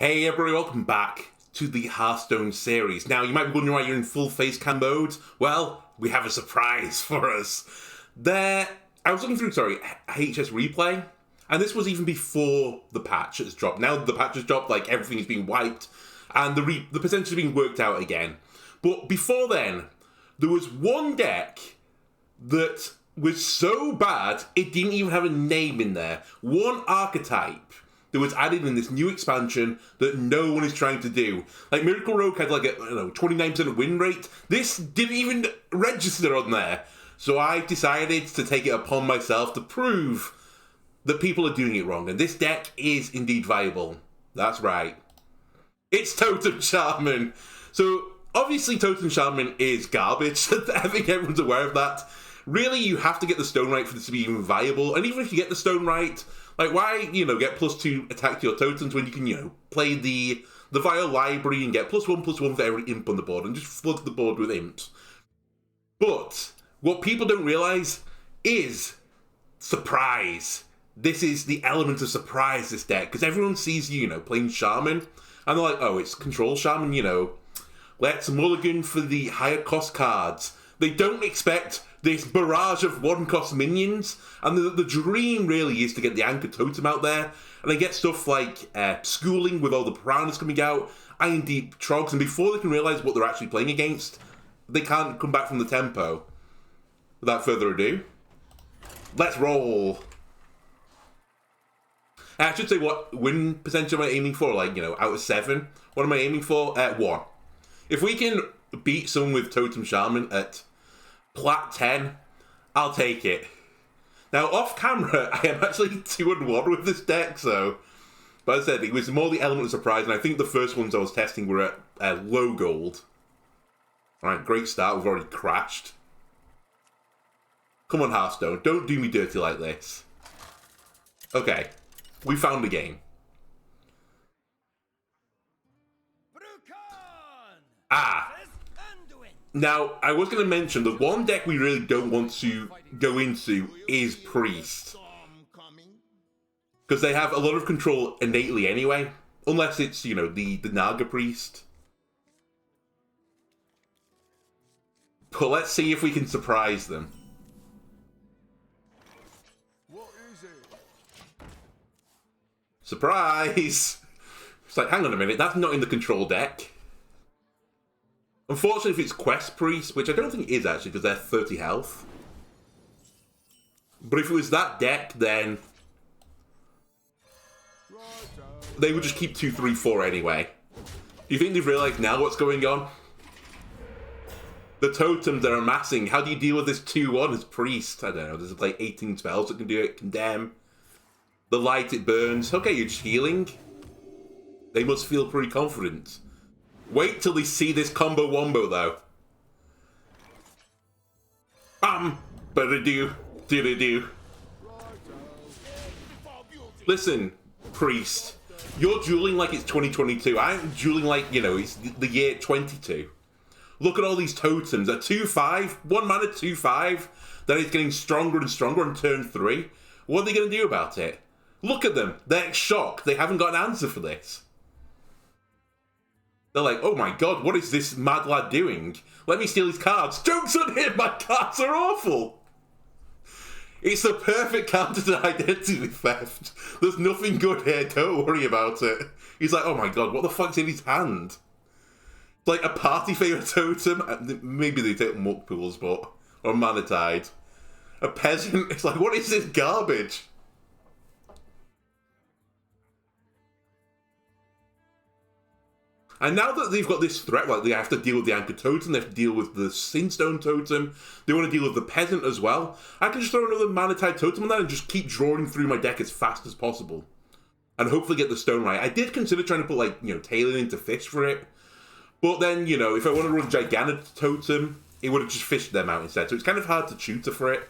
Hey everybody, welcome back to the Hearthstone series. Now, you might be wondering why you're in full face cam mode. Well, we have a surprise for us. I was looking through, HS Replay, and this was even before the patch has dropped. Now the patch has dropped, like, everything's been wiped, and the percentage is being worked out again. But before then, there was one deck that was so bad, it didn't even have a name in there. One archetype that was added in this new expansion that no one is trying to do. Like, Miracle Rogue had like a 29% win rate. This didn't even register on there. So I decided to take it upon myself to prove that people are doing it wrong. And this deck is indeed viable. That's right. It's Totem Shaman. So, obviously Totem Shaman is garbage. I think everyone's aware of that. Really, you have to get the stone right for this to be even viable. And even if you get the stone right, like, why, get +2 attack to your totems when you can, play the Vile Library and get +1/+1 for every imp on the board and just flood the board with imps. But what people don't realise is surprise. This is the element of surprise, this deck, because everyone sees you, playing Shaman, and they're like, oh, it's Control Shaman, let's mulligan for the higher cost cards. They don't expect this barrage of one-cost minions, and the dream really is to get the Anchor Totem out there, and they get stuff like Schooling with all the Piranhas coming out, Iron Deep Trogs, and before they can realise what they're actually playing against, they can't come back from the tempo. Without further ado, let's roll. I should say what win percentage am I aiming for, out of 7, what am I aiming for? 1. If we can beat someone with Totem Shaman at Plat 10, I'll take it. Now, off camera, I am actually 2-1 with this deck, so... But as I said, it was more the element of surprise, and I think the first ones I was testing were at low gold. Alright, great start, we've already crashed. Come on, Hearthstone, don't do me dirty like this. Okay, we found a game. Now, I was going to mention, the one deck we really don't want to go into is Priest. Because they have a lot of control innately anyway. Unless it's, the Naga Priest. But let's see if we can surprise them. What is it? Surprise! It's like, hang on a minute, that's not in the control deck. Unfortunately, if it's Quest Priest, which I don't think it is actually, because they're 30 health. But if it was that deck, then they would just keep 2, 3, 4 anyway. Do you think they've realised now what's going on? The totems are amassing. How do you deal with this 2-1 as Priest? I don't know, there's like 18 spells that can do it. Condemn. The light, it burns. Okay, you're just healing. They must feel pretty confident. Wait till they see this combo wombo, though. Bam! Ba-da-doo, do-da-doo. Listen, Priest. You're dueling like it's 2022. I'm dueling like, it's the year 22. Look at all these totems. A 2-5, 1 mana 2-5. That is getting stronger and stronger on turn 3. What are they going to do about it? Look at them. They're shocked. They haven't got an answer for this. They're like, oh my god, what is this mad lad doing? Let me steal his cards. Joke's on him, my cards are awful! It's the perfect counter to identity theft. There's nothing good here, don't worry about it. He's like, oh my god, what the fuck's in his hand? It's like a party favourite totem. Maybe they take muck pools, but... Or mana tide. A peasant, it's like, what is this garbage? And now that they've got this threat, like they have to deal with the Anchor Totem, they have to deal with the Sinstone Totem, they want to deal with the Peasant as well, I can just throw another Mana Tide Totem on that and just keep drawing through my deck as fast as possible. And hopefully get the stone right. I did consider trying to put, Tailing into Fish for it. But then, if I want to run Gigantic Totem, it would have just fished them out instead. So it's kind of hard to tutor for it.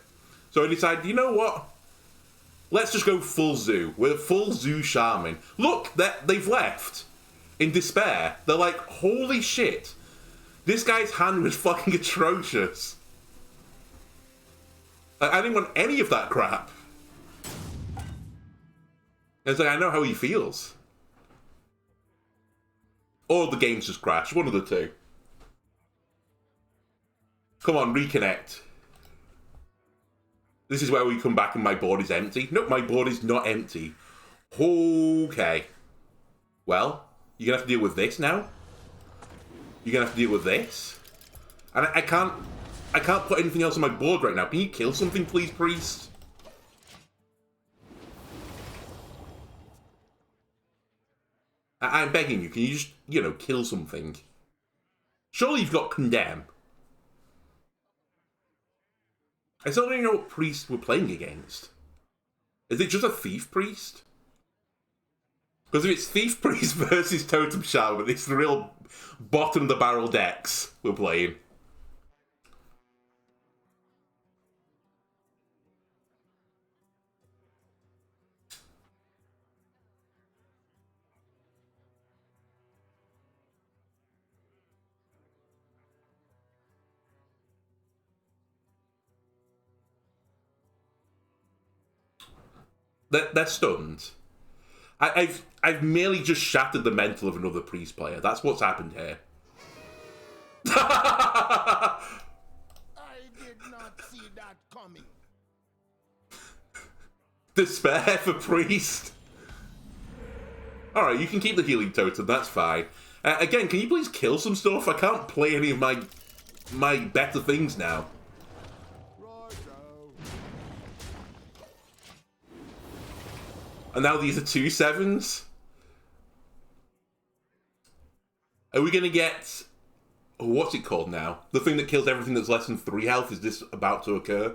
So I decided, you know what? Let's just go full zoo. We're full zoo Shaman. Look, they've left. In despair. They're like, holy shit. This guy's hand was fucking atrocious. I didn't want any of that crap. It's like, I know how he feels. Or the game's just crashed. One of the two. Come on, reconnect. This is where we come back and my board is empty. Nope, my board is not empty. Okay. Well, you're going to have to deal with this now. You're going to have to deal with this. And I can't put anything else on my board right now. Can you kill something, please, priest? I'm begging you. Can you just, kill something? Surely you've got Condemn. I still don't even know what priest we're playing against. Is it just a Thief Priest? Because if it's Thief Priest versus Totem Shaman, it's the real bottom of the barrel decks we're playing. They're stunned. I've merely just shattered the mental of another priest player. That's what's happened here. I did not see that coming. Despair for priest. Alright, you can keep the healing totem, that's fine. Again, can you please kill some stuff? I can't play any of my better things now. And now these are 2/7s. Are we going to get... Oh, what's it called now? The thing that kills everything that's less than 3 health. Is this about to occur?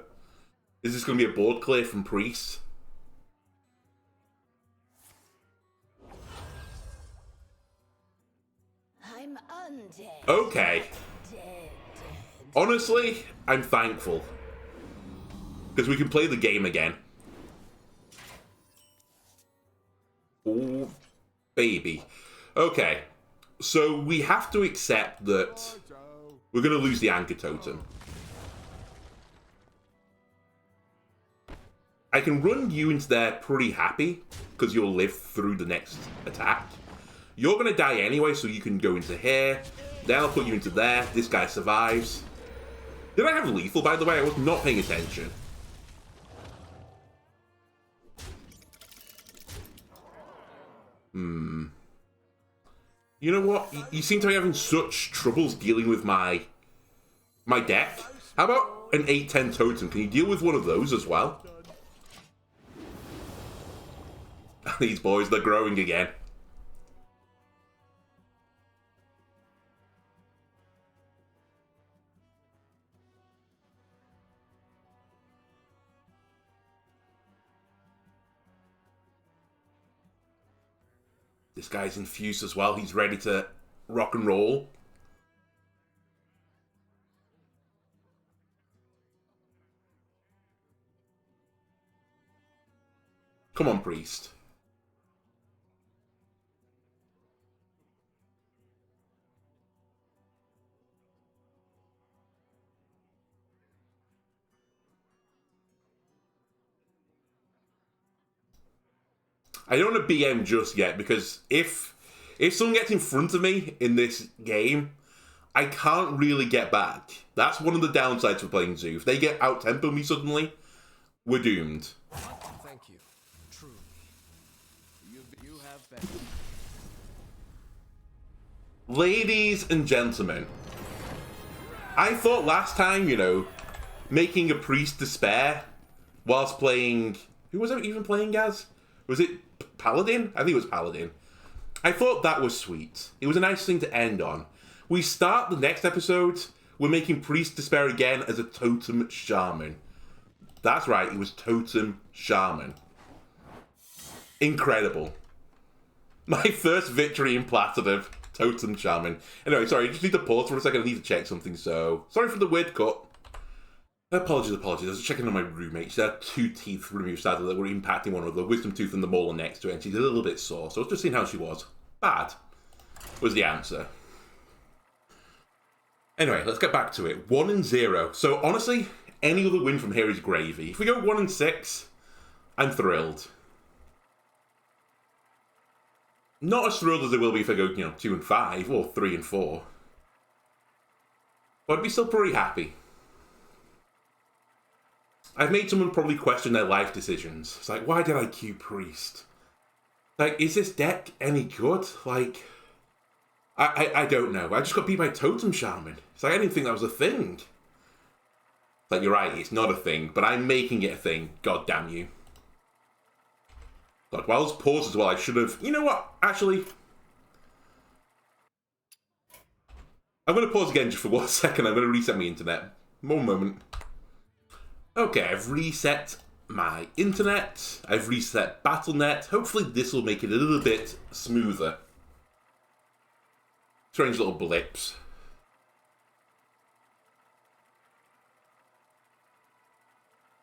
Is this going to be a board clear from priests? I'm undead. Okay. Honestly, I'm thankful. Because we can play the game again. Oh, baby. Okay, so we have to accept that we're going to lose the Anchor Totem. I can run you into there pretty happy, because you'll live through the next attack. You're going to die anyway, so you can go into here. Then I'll put you into there. This guy survives. Did I have lethal, by the way? I was not paying attention. You know what? You seem to be having such troubles dealing with my deck. How about an 8/10 totem? Can you deal with one of those as well? These boys, they're growing again. This guy's infused as well. He's ready to rock and roll. Come on, priest. I don't want to BM just yet, because if someone gets in front of me in this game, I can't really get back. That's one of the downsides for playing Zoo. If they get out-tempo me suddenly, we're doomed. Thank you. True. You have been. Ladies and gentlemen, I thought last time, making a priest despair whilst playing... Who was I even playing as? Was it Paladin? I think it was Paladin. I thought that was sweet. It was a nice thing to end on. We start the next episode, we're making Priest Despair again as a Totem Shaman. That's right, it was Totem Shaman. Incredible. My first victory in Platinum, Totem Shaman. Anyway, sorry, I just need to pause for a second, I need to check something, so... Sorry for the weird cut. Apologies. I was checking on my roommate. She had 2 teeth removed, sadly, that were impacting one another. The wisdom tooth and the molar next to it, and she's a little bit sore. So I was just seeing how she was. Bad was the answer. Anyway, let's get back to it. 1-0. So honestly, any other win from here is gravy. If we go 1-6, I'm thrilled. Not as thrilled as they will be if I go, 2 and 5 or 3 and 4. But I'd be still pretty happy. I've made someone probably question their life decisions. It's like, why did I queue Priest? Like, is this deck any good? Like, I don't know. I just got beat by Totem Shaman. It's like, I didn't think that was a thing. It's like, you're right, it's not a thing, but I'm making it a thing. God damn you. God, while I was paused as well, I should have... You know what? Actually... I'm going to pause again just for 1 second. I'm going to reset my internet. One moment. Okay, I've reset my internet. I've reset Battle.net. Hopefully this will make it a little bit smoother. Strange little blips.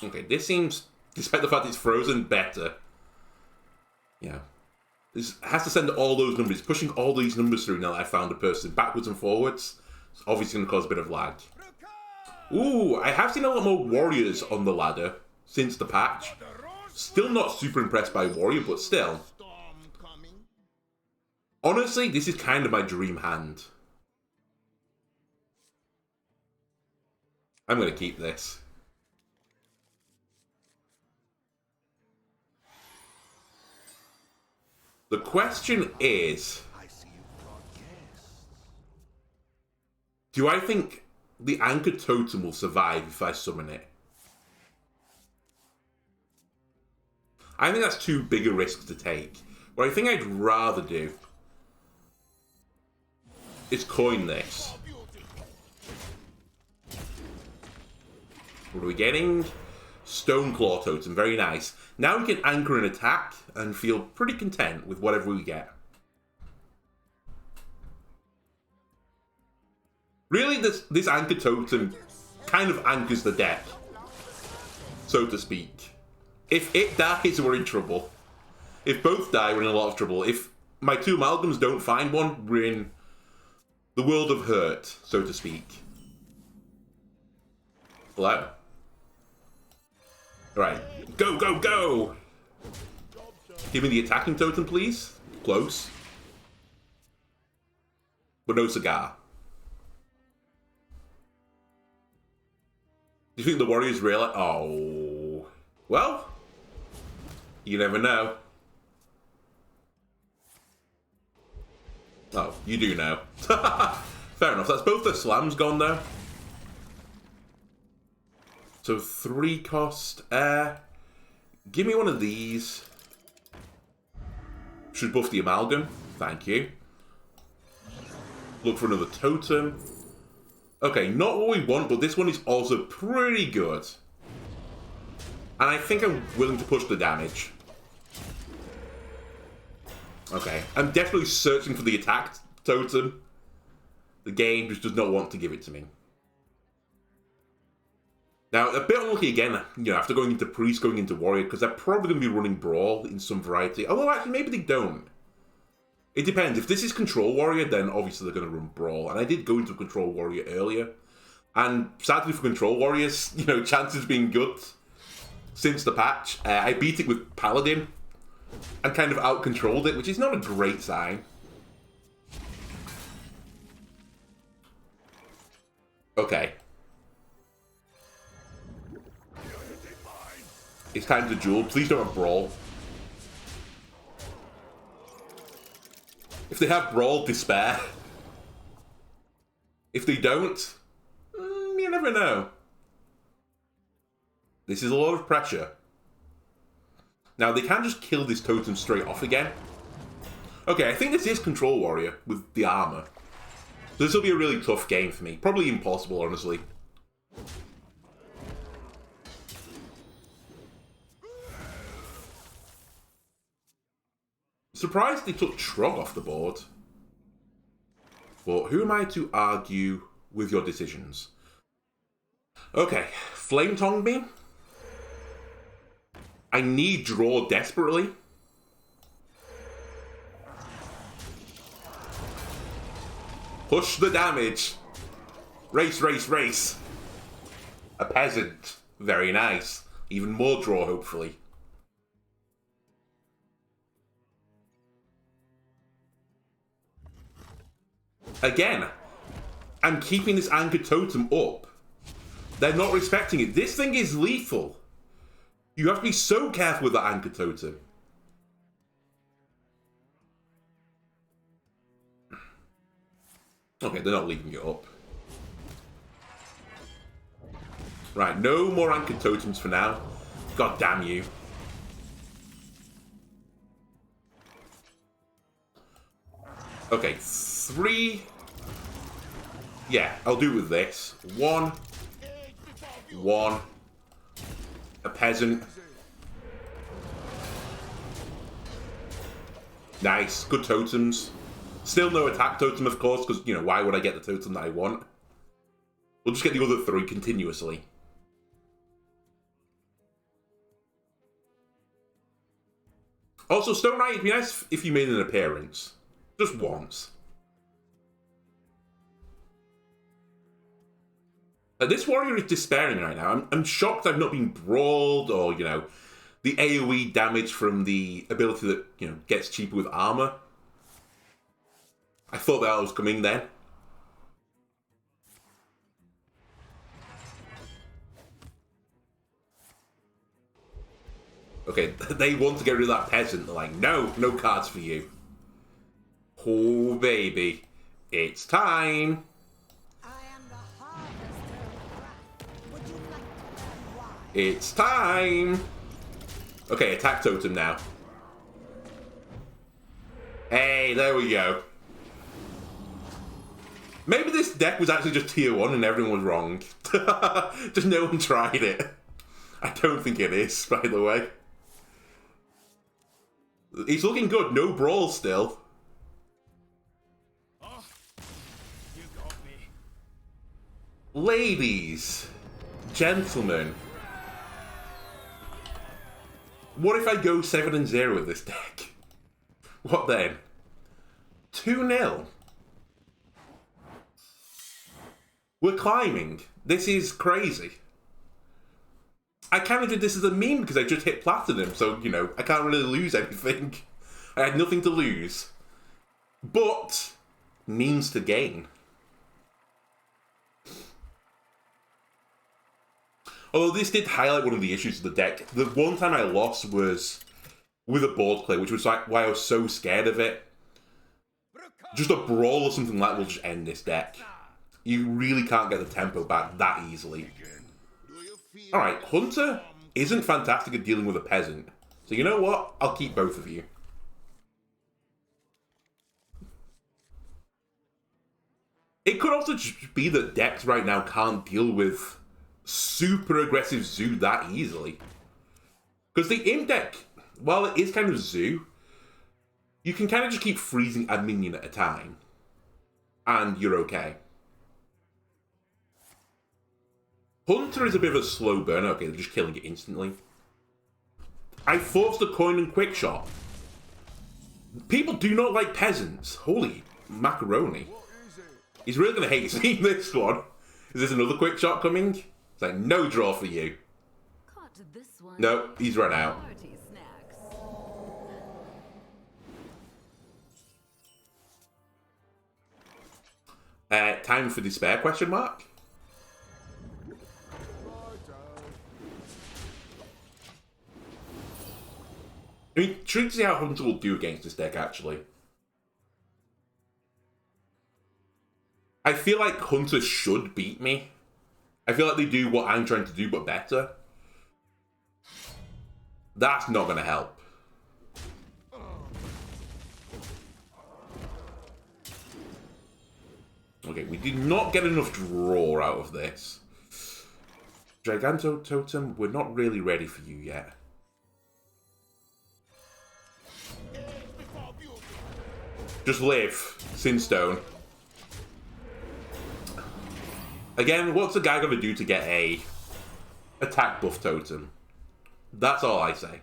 Okay, this seems, despite the fact it's frozen, better. Yeah. This has to send all those numbers. It's pushing all these numbers through now that I found a person. Backwards and forwards. It's obviously going to cause a bit of lag. Ooh, I have seen a lot more warriors on the ladder since the patch. Still not super impressed by warrior, but still. Honestly, this is kind of my dream hand. I'm going to keep this. The question is, do I think the Anchor Totem will survive if I summon it? I think that's too big a risk to take. What I think I'd rather do is coin this. What are we getting? Stoneclaw Totem, very nice. Now we can anchor an attack and feel pretty content with whatever we get. Really, this Anchor Totem kind of anchors the deck, so to speak. If it dies, we're in trouble. If both die, we're in a lot of trouble. If my two amalgams don't find one, we're in the world of hurt, so to speak. Hello. Right, go, go, go! Give me the attacking totem, please. Close. But no cigar. Do you think the Warriors realize? Oh. Well, you never know. Oh, you do know. Fair enough. That's both the slams gone though. So 3 cost air. Give me one of these. Should buff the amalgam. Thank you. Look for another totem. Okay, not what we want, but this one is also pretty good. And I think I'm willing to push the damage. Okay, I'm definitely searching for the attack totem. The game just does not want to give it to me. Now, a bit unlucky again, after going into Priest, going into Warrior, because they're probably going to be running Brawl in some variety. Although, actually, maybe they don't. It depends. If this is Control Warrior, then obviously they're going to run Brawl. And I did go into Control Warrior earlier. And sadly for Control Warriors, chances being good since the patch. I beat it with Paladin and kind of out-controlled it, which is not a great sign. Okay. It's time to duel. Please don't have Brawl. If they have Brawl, despair. If they don't, you never know. This is a lot of pressure. Now, they can't just kill this totem straight off again. Okay, I think this is Control Warrior with the armor. So this will be a really tough game for me. Probably impossible, honestly. Surprised they took Trog off the board. But who am I to argue with your decisions? Okay, Flame Tongue me. I need draw desperately. Push the damage. Race, race, race. A peasant. Very nice. Even more draw, hopefully. Again, I'm keeping this Anchor Totem up. They're not respecting it. This thing is lethal. You have to be so careful with that Anchor Totem. Okay, they're not leaving it up. Right, no more Anchor Totems for now. God damn you. Okay, 3. Yeah, I'll do it with this. 1. 1. A peasant. Nice, good totems. Still no attack totem, of course, because, you know, why would I get the totem that I want? We'll just get the other 3 continuously. Also, Stone Knight, it'd be nice if you made an appearance. Just once. This warrior is despairing right now. I'm shocked I've not been brawled or, you know, the AoE damage from the ability that, you know, gets cheaper with armor. I thought that was coming then. Okay, they want to get rid of that peasant. They're like, no, no cards for you. Oh, baby. It's time. I am the harvester of wrath. Would you like to learn why? It's time. Okay, attack totem now. Hey, there we go. Maybe this deck was actually just tier 1 and everyone was wrong. Just no one tried it. I don't think it is, by the way. He's looking good. No brawl still. Oh, you got me. Ladies, gentlemen, what if I go 7-0 with this deck? What then? 2-0. We're climbing. This is crazy. I kind of did this as a meme because I just hit platinum, so, you know, I can't really lose anything. I had nothing to lose. But, means to gain. Although this did highlight one of the issues of the deck. The one time I lost was with a board play, which was like why I was so scared of it. Just a brawl or something like that will just end this deck. You really can't get the tempo back that easily. Alright, Hunter isn't fantastic at dealing with a peasant. So you know what? I'll keep both of you. It could also just be that decks right now can't deal with super aggressive zoo that easily. Because the Imp deck, while it is kind of zoo, you can kind of just keep freezing a minion at a time. And you're okay. Hunter is a bit of a slow burn. Okay, they're just killing it instantly. I forced a coin and quick shot. People do not like peasants. Holy macaroni. He's really going to hate seeing this one. Is this another quick shot coming? It's like, no draw for you. No, he's run out. Time for despair, question mark? I mean, intrigued to see how Hunter will do against this deck, actually. I feel like Hunter should beat me. I feel like they do what I'm trying to do, but better. That's not going to help. Okay, we did not get enough draw out of this. Giganto Totem, we're not really ready for you yet. Just live, Sinstone. Again, what's the guy gonna do to get a attack buff totem? That's all I say.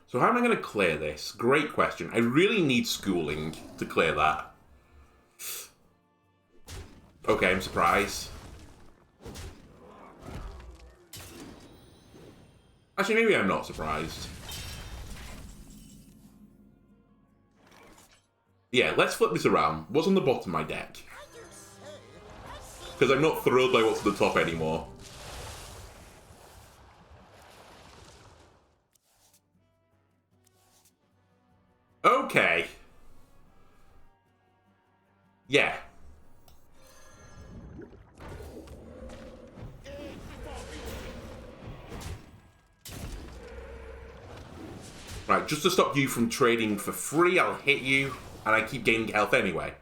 So how am I going to clear this? Great question. I really need schooling to clear that. Okay, I'm surprised. Actually, maybe I'm not surprised. Yeah, let's flip this around. What's on the bottom of my deck? Because I'm not thrilled by what's at the top anymore. Okay. Yeah. Right, just to stop you from trading for free, I'll hit you, and I keep gaining health anyway.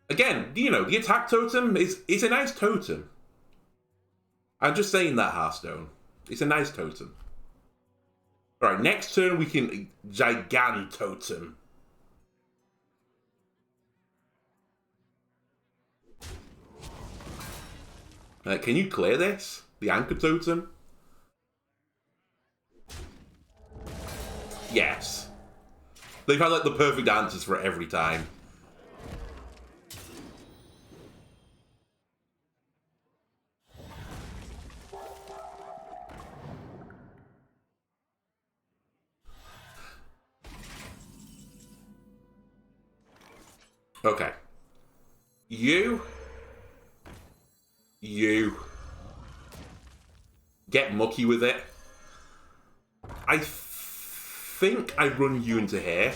Again, you know, the attack totem is a nice totem. I'm just saying that, Hearthstone. It's a nice totem. Alright, next turn we can Gigantotem. Can you clear this? The Anchor Totem? Yes. They've had like the perfect answers for it every time. Okay. You get mucky with it. I think I run you into here.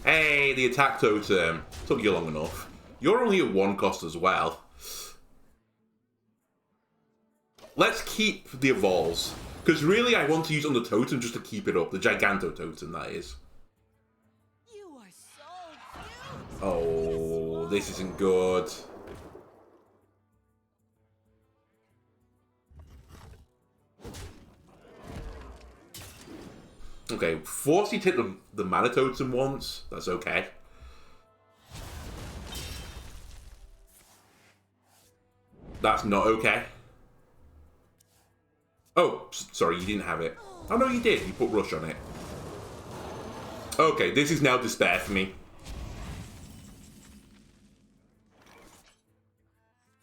Hey, the attack totem. Took you long enough. You're only at 1 cost as well. Let's keep the evolves. Because really I want to use on the totem just to keep it up. The Giganto totem, that is. You are so cute. Oh, this isn't good. Okay, force you to hit the mana totem once. That's okay. That's not okay. Oh, sorry, you didn't have it. Oh no, you did. You put rush on it. Okay, this is now despair for me.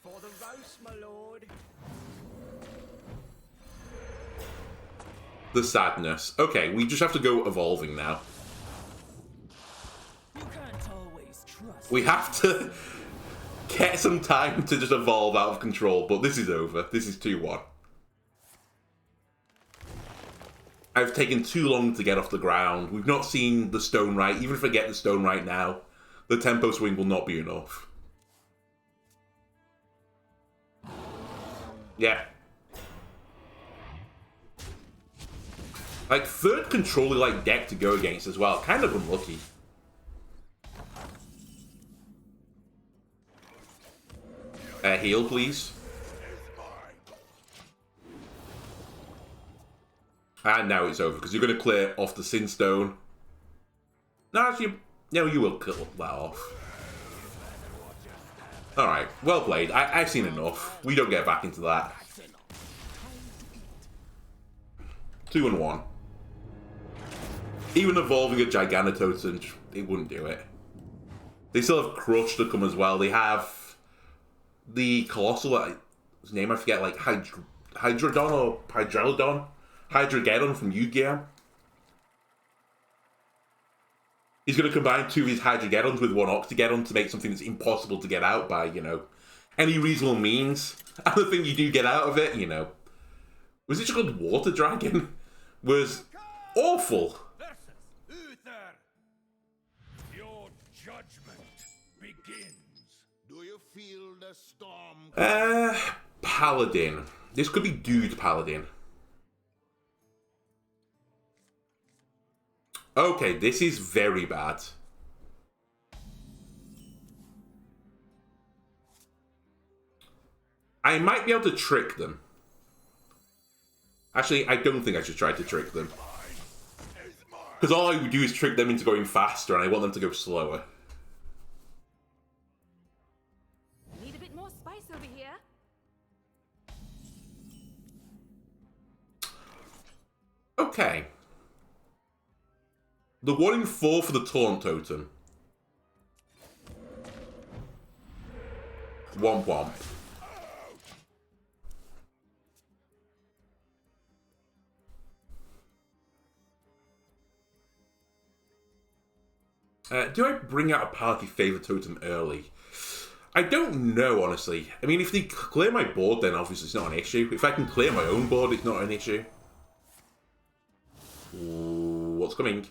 For the roast, my lord. The sadness. Okay, we just have to go evolving now. You can't always trust. We have to get some time to just evolve out of control, but this is over. This is 2-1. I've taken too long to get off the ground. We've not seen the stone right. Even if I get the stone right now, the tempo swing will not be enough. Yeah. Like, third controller like deck to go against as well. Kind of unlucky. Heal, please. And now it's over, because you're going to clear off the Sin Stone. No, actually, no, you will kill that off. Alright, well played. I've seen enough. We don't get back into that. 2-1. Even evolving a Gigantototem, it wouldn't do it. They still have Crush to come as well. They have the Colossal, his name I forget, like Hydrodon or Hydrelodon? Hydrogeddon from Yu-Gi-Oh! He's going to combine 2 of his Hydrogeddons with 1 Octogeddon to make something that's impossible to get out by, you know, any reasonable means. And the thing you do get out of it, you know, was it just called Water Dragon? Was awful. Your judgment begins. Do you feel the storm? Paladin. This could be Dude Paladin. Okay, this is very bad. I might be able to trick them. Actually, I don't think I should try to trick them. Because all I would do is trick them into going faster, and I want them to go slower. Need a bit more spice over here. Okay. The 1-in-4 for the Taunt Totem. Womp womp. Do I bring out a party favourite totem early? I don't know, honestly. I mean, if they clear my board, then obviously it's not an issue. If I can clear my own board, it's not an issue. Ooh, what's coming?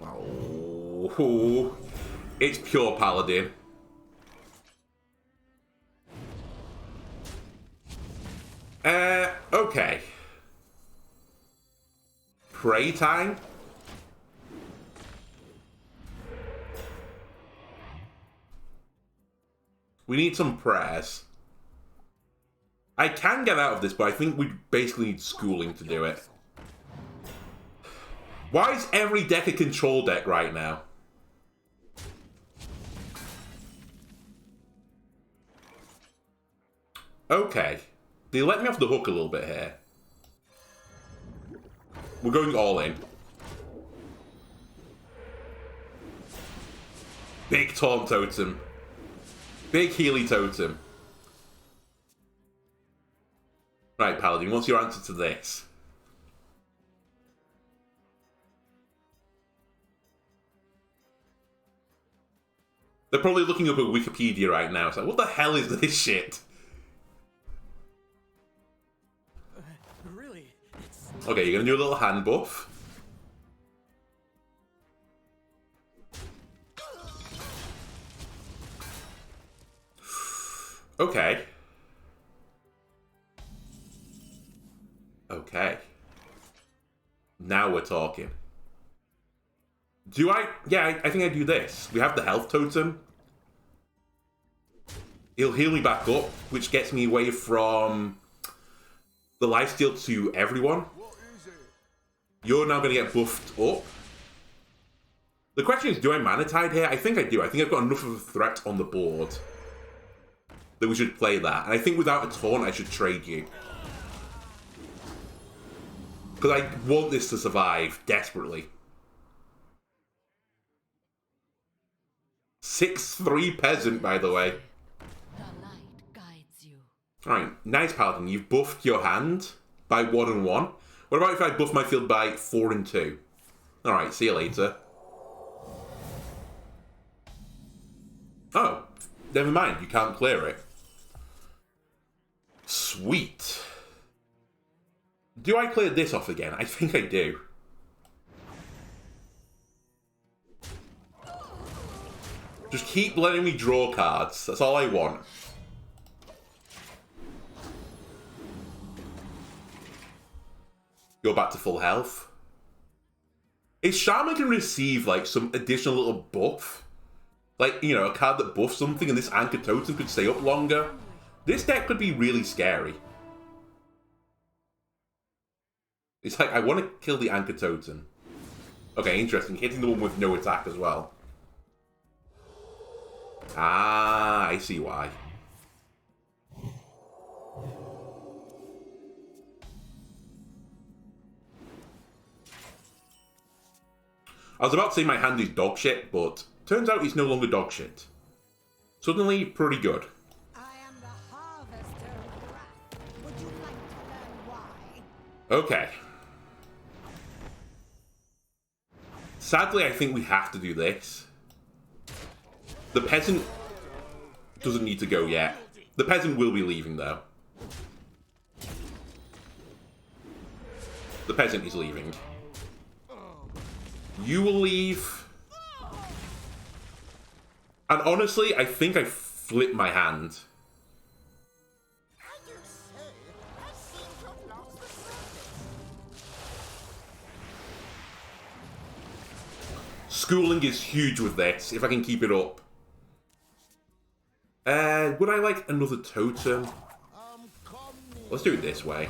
Oh, it's pure paladin. Okay. Pray time? We need some prayers. I can get out of this, but I think we basically need schooling to do it. Why is every deck a control deck right now? Okay. They let me off the hook a little bit here. We're going all in. Big Taunt Totem. Big Healy Totem. Right, Paladin, what's your answer to this? They're probably looking up at Wikipedia right now. It's like, what the hell is this shit? Really? Okay, you're gonna do a little hand buff. Okay. Okay. Now we're talking. Do I... Yeah, I think I do this. We have the health totem. It'll heal me back up, which gets me away from the lifesteal to everyone. You're now going to get buffed up. The question is, do I Mana Tide here? I think I do. I think I've got enough of a threat on the board that we should play that. And I think without a taunt, I should trade you. Because I want this to survive desperately. 6-3 peasant, by the way. The light guides you. Alright, nice, Paladin. You've buffed your hand by 1 and 1. What about if I buff my field by 4 and 2? Alright, see you later. Oh, never mind. You can't clear it. Sweet. Do I clear this off again? I think I do. Just keep letting me draw cards. That's all I want. Go back to full health. If Shaman can receive, like, some additional little buff, like, you know, a card that buffs something and this Anchor Totem could stay up longer, this deck could be really scary. It's like, I want to kill the Anchor Totem. Okay, interesting. Hitting the one with no attack as well. Ah, I see why. I was about to say my hand is dog shit, but turns out it's no longer dog shit. Suddenly, pretty good. I am the harvester of wrath. Would you like to learn why? Okay. Sadly, I think we have to do this. The peasant doesn't need to go yet. The peasant will be leaving, though. The peasant is leaving. You will leave. And honestly, I think I flipped my hand. I do say, I seem to have lost the surface. Schooling is huge with this, if I can keep it up. Would I like another totem? Let's do it this way.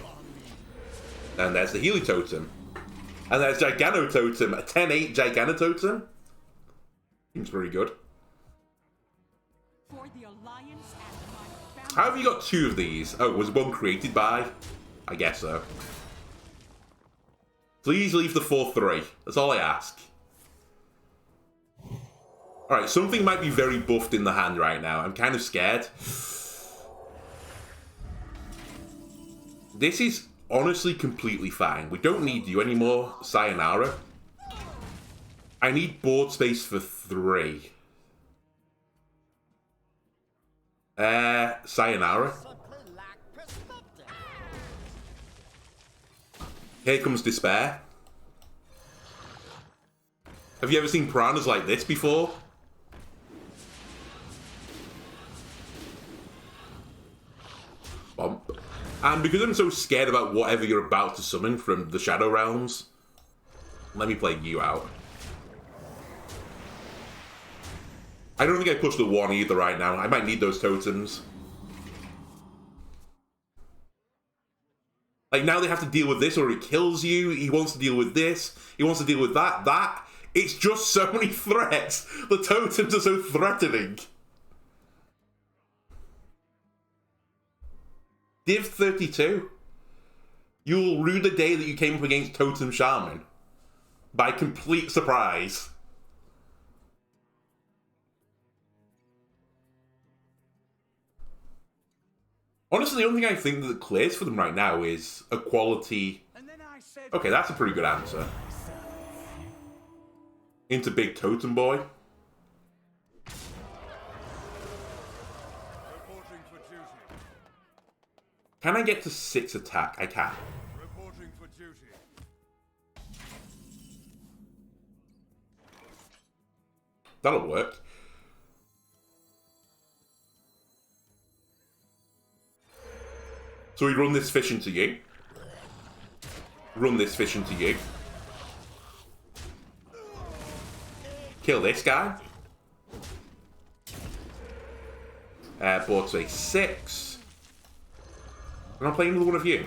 And there's the Healy Totem. And there's Gigano Totem, a 10-8 Gigano Totem. Seems pretty good. For the Alliance and my family. How have you got 2 of these? Oh, was one created by? I guess so. Please leave the 4-3. That's all I ask. Alright, something might be very buffed in the hand right now. I'm kind of scared. This is honestly completely fine. We don't need you anymore, sayonara. I need board space for 3. Sayonara. Simply lack perspective. Here comes despair. Have you ever seen piranhas like this before? Bump. And because I'm so scared about whatever you're about to summon from the Shadow Realms, let me play you out. I don't think I pushed the 1 either right now. I might need those totems. Like, now they have to deal with this or it kills you. He wants to deal with this. He wants to deal with that. It's just so many threats. The totems are so threatening. Div 32. You'll rue the day that you came up against Totem Shaman. By complete surprise. Honestly, the only thing I think that clears for them right now is a quality... Okay, that's a pretty good answer. Into Big Totem Boy. Reporting for duty. Can I get to 6 attack? I can. Reporting for duty. That'll work. So we run this fish into you. Run this fish into you. Kill this guy. Board say 6. And I'm playing with one of you.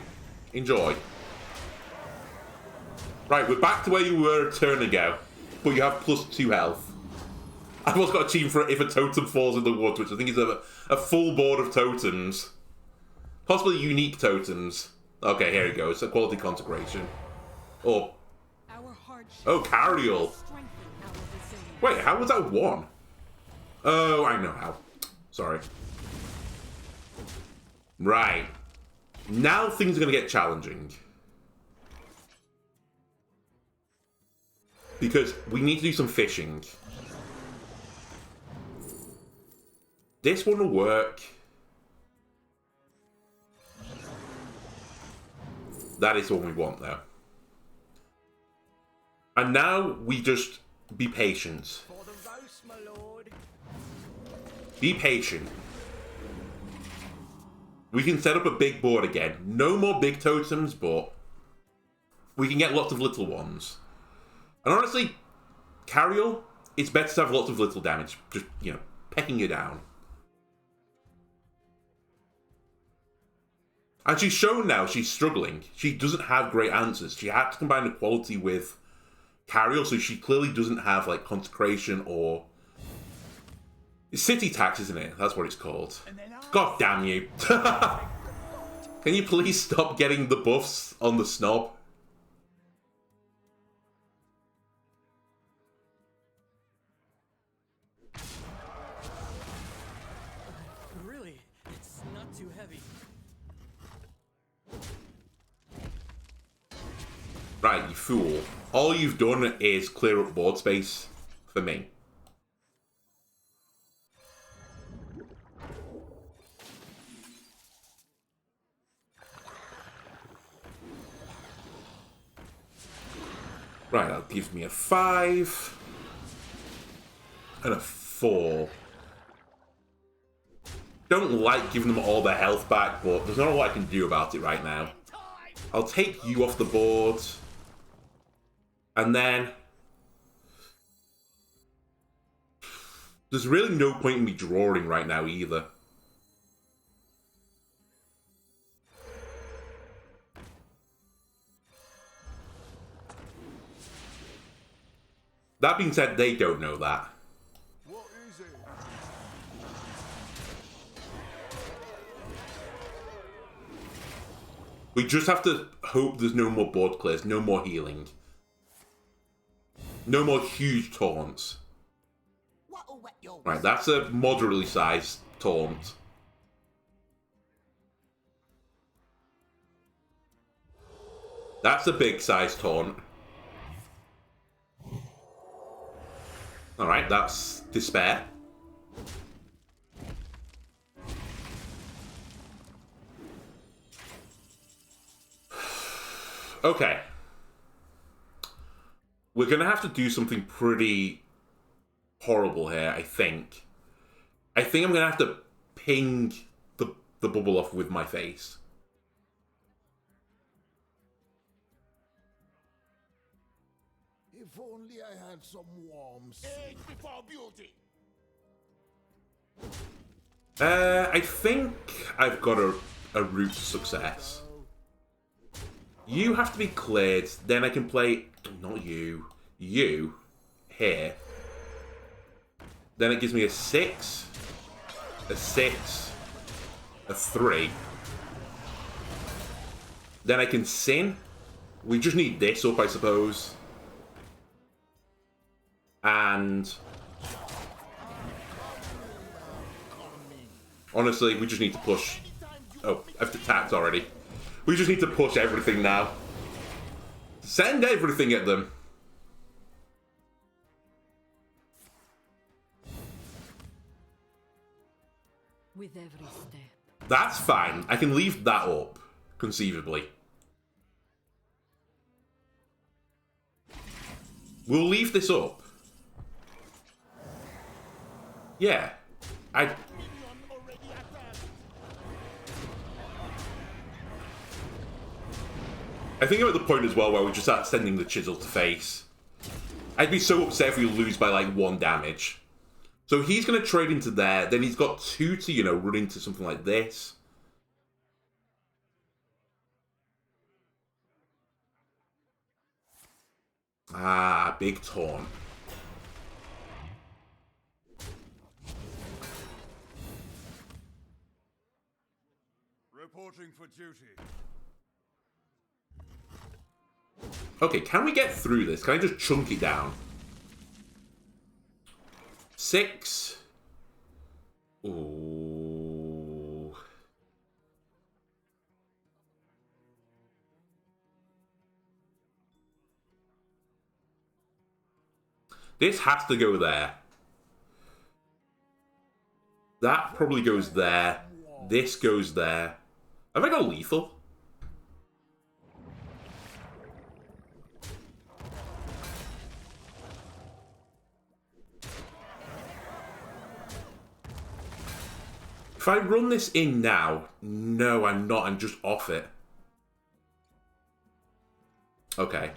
Enjoy. Right, we're back to where you were a turn ago. But you have +2 health. I've also got a team for if a totem falls in the woods, which I think is a full board of totems. Possibly unique totems. Okay, here it goes. A quality consecration. Or... Oh, Cariol. Wait, how was that 1? Oh, I know how. Sorry. Right. Now things are going to get challenging. Because we need to do some fishing. This one will work. That is what we want, though. And now we just be patient. For the roast, my lord. Be patient. We can set up a big board again. No more big totems, but we can get lots of little ones. And honestly, Cariol, it's better to have lots of little damage. Just, you know, pecking you down. And she's shown now she's struggling. She doesn't have great answers. She had to combine equality with Cariol, so she clearly doesn't have, like, consecration or... It's city tax, isn't it? That's what it's called. God damn you. Can you please stop getting the buffs on the snob? Really, it's not too heavy. Right, you fool. All you've done is clear up board space for me. Right, that gives me a 5. And a 4. Don't like giving them all their health back, but there's not a lot I can do about it right now. I'll take you off the board. And then... There's really no point in me drawing right now either. That being said, they don't know that. What is it? We just have to hope there's no more board clears, no more healing. No more huge taunts. What'll wet your Right, that's a moderately sized taunt. That's a big sized taunt. Alright, that's despair. Okay. We're gonna have to do something pretty horrible here, I think. I think I'm gonna have to ping the bubble off with my face. If only I had some warmth. Age before beauty. I think I've got a route to success. You have to be cleared, then I can play... Not you. You. Here. Then it gives me a 6, a 6, a 3. Then I can sin. We just need this up, I suppose. And... honestly, we just need to push... Oh, I've attacked already. We just need to push everything now. Send everything at them. With every step. That's fine. I can leave that up, conceivably. We'll leave this up. Yeah. I think I'm at the point as well where we just start sending the chisel to face. I'd be so upset if we lose by like 1 damage. So he's going to trade into there. Then he's got 2 to, you know, run into something like this. Ah, big taunt. Reporting for duty. Okay, can we get through this? Can I just chunk it down? 6. Ooh. This has to go there. That probably goes there. This goes there. Have I got lethal? If I run this in now... No, I'm not. I'm just off it. Okay.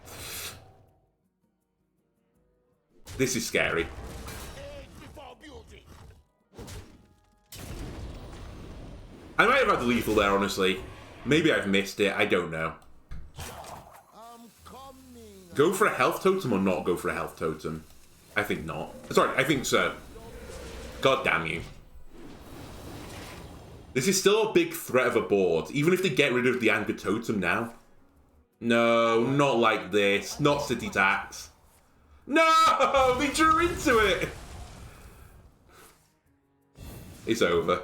This is scary. Age before beauty. I might have had the lethal there, honestly. Maybe I've missed it. I don't know. I'm coming. Go for a health totem or not go for a health totem? I think not. Sorry, I think so. God damn you. This is still a big threat of a board, even if they get rid of the anger totem now. No, not like this. Not city tax. No! They drew into it! It's over.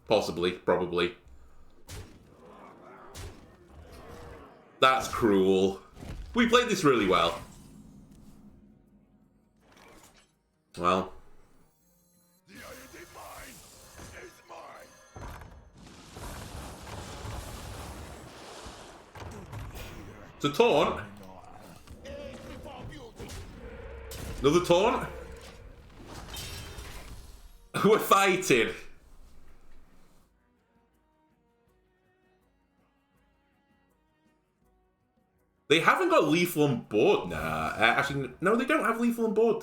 Possibly. Probably. That's cruel. We played this really well. Well. The deity mine is mine. It's a taunt. Age before beauty. Another taunt. We're fighting. They haven't got lethal on board now. Actually, no, they don't have lethal on board.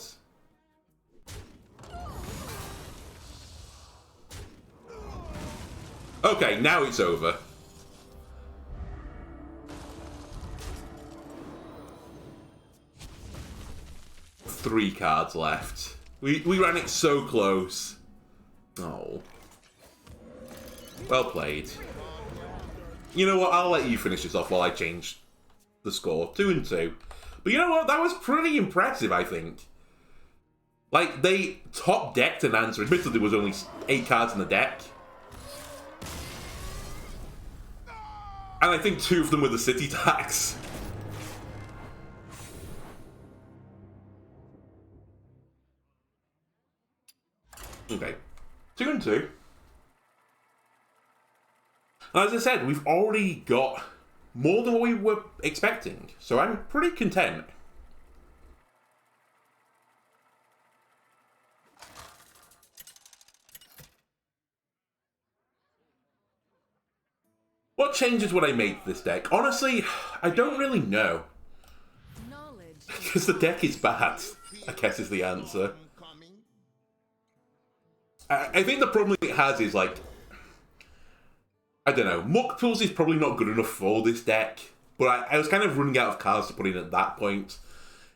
Okay, now it's over. Three cards left. We ran it so close. Oh. Well played. You know what? I'll let you finish this off while I change the score. 2-2. But you know what? That was pretty impressive, I think. Like, they top-decked an answer. Admittedly, there was only 8 cards in the deck. And I think 2 of them were the city tax. As I said, we've already got more than what we were expecting, so I'm pretty content. What changes would I make to this deck? Honestly, I don't really know. Because the deck is bad, I guess is the answer. I think the problem it has is, like, I don't know, Muck Pools is probably not good enough for this deck, but I was kind of running out of cards to put in at that point.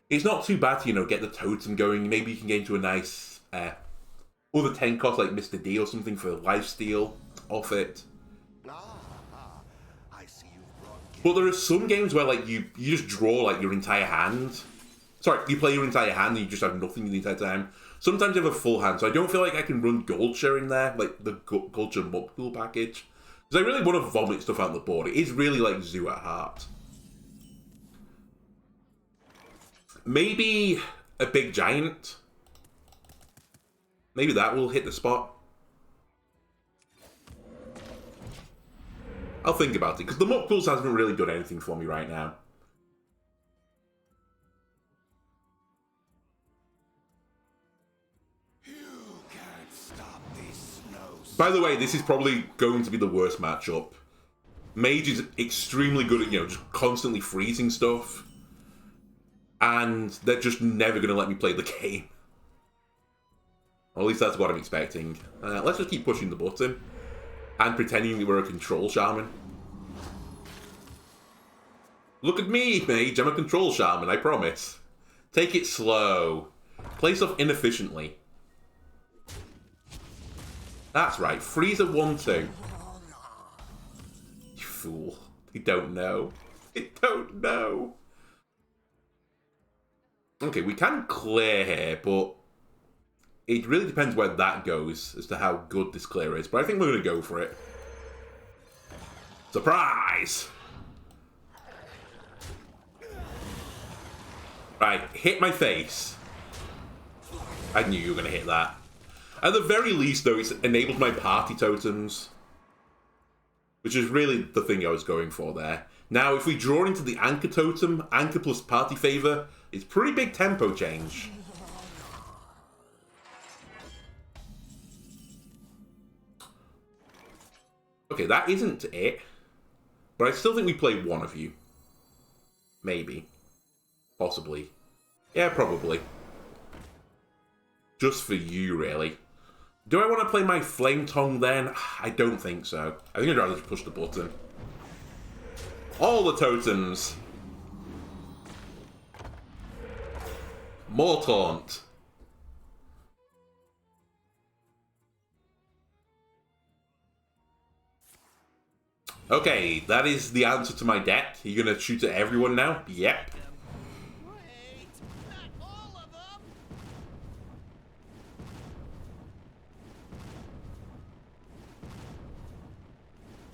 It's not too bad to, you know, get the Totem going. Maybe you can get into a nice other 10 cost like Mr. D or something for lifesteal off it. But there are some games where, like, you just draw, like, your entire hand. Sorry, you play your entire hand and you just have nothing the entire time. Sometimes you have a full hand, so I don't feel like I can run Goldshare in there, like the Goldshare Muck Pool package. Because I really want to vomit stuff out the board. It is really like Zoo at heart. Maybe a big giant. Maybe that will hit the spot. I'll think about it, because the Muck Pools hasn't really done anything for me right now. By the way, this is probably going to be the worst matchup. Mage is extremely good at, you know, just constantly freezing stuff. And they're just never going to let me play the game. Or at least that's what I'm expecting. Let's just keep pushing the button. And pretending that we're a control shaman. Look at me, mage. I'm a control shaman, I promise. Take it slow. Play stuff inefficiently. That's right. Freeze at 1-2. You fool. They don't know. They don't know. Okay, we can clear here, but it really depends where that goes as to how good this clear is. But I think we're going to go for it. Surprise! Right, hit my face. I knew you were going to hit that. At the very least, though, it's enabled my party totems. Which is really the thing I was going for there. Now, if we draw into the Anchor Totem, Anchor plus Party Favor, it's pretty big tempo change. Okay, that isn't it. But I still think we play one of you. Maybe. Possibly. Yeah, probably. Just for you, really. Do I want to play my Flame Tongue then? I don't think so. I think I'd rather just push the button. All the totems. More taunt. Okay, that is the answer to my deck. You're gonna shoot at everyone now? Yep. Wait, not all of them.